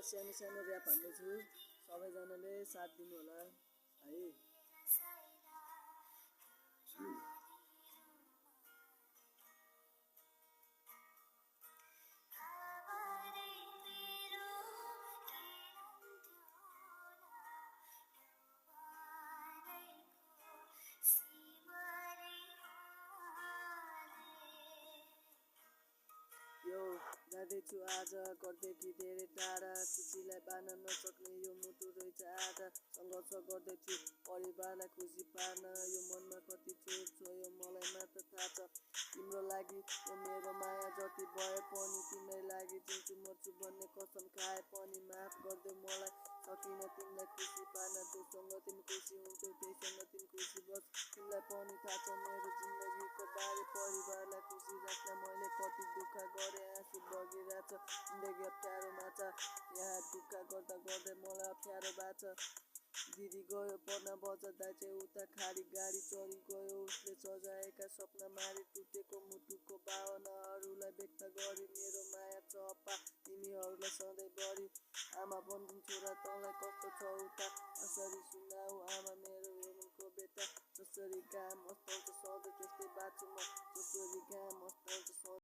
सानो सानो ऱ्याप हान्दैछु, सबैजनाले साथ दिनु होला है। यो जाँदैछु आज गर्दै कि धेरै टाढा, खुसीलाई बाँड्न नसक्ने यो मुटु रहेछ आधा। सङ्घर्ष गर्दैछु परिवारलाई खुसी पार्न, यो मनमा कति चोट छ यो मलाई मात्र थाहा छ। तिम्रो लागि यो मेरो माया जति भए पनि तिम्रै लागि जिउँछु मर्छु भन्ने कसम खाए पनि माफ गरिदेऊ मलाई। सकिनँ तिमीलाई खुसी पार्न, जोसँग तिमी खुसी हुन्थ्यौ त्यहीसँग तिमी खुसी बस। तिमीलाई पनि थाहा छ मेरो जिन्दगीको बारे, परिवारलाई खुसी राख्न मैले कति दुःख गरेँ, आँसु बगिरहेछ जिन्दगी अप्ठ्यारोमा छ। यहाँ दुःख गर्दा गर्दै मलाई अप्ठ्यारो भएको छ। दिदी गयो पढ्न बजार, दाइ चाहिँ उता खाडी गाडी चढी गयो, उसले सजाएका सपना मारी टुटेको मुटुको भावनाहरूलाई व्यक्त गरी। मेरो माया छ अपा तिमीहरूलाई सधैँभरि, आमा भन्छन् छोरा तँलाई कस्तो छ उता, कसरी सुनाऊ आमा मेरो हेमनको बेटा। जसरी घाम अस्ताउँछ सधैँ त्यस्तै बाँच्छु म, जसरी घाम अस्ताउँछ सधैँ।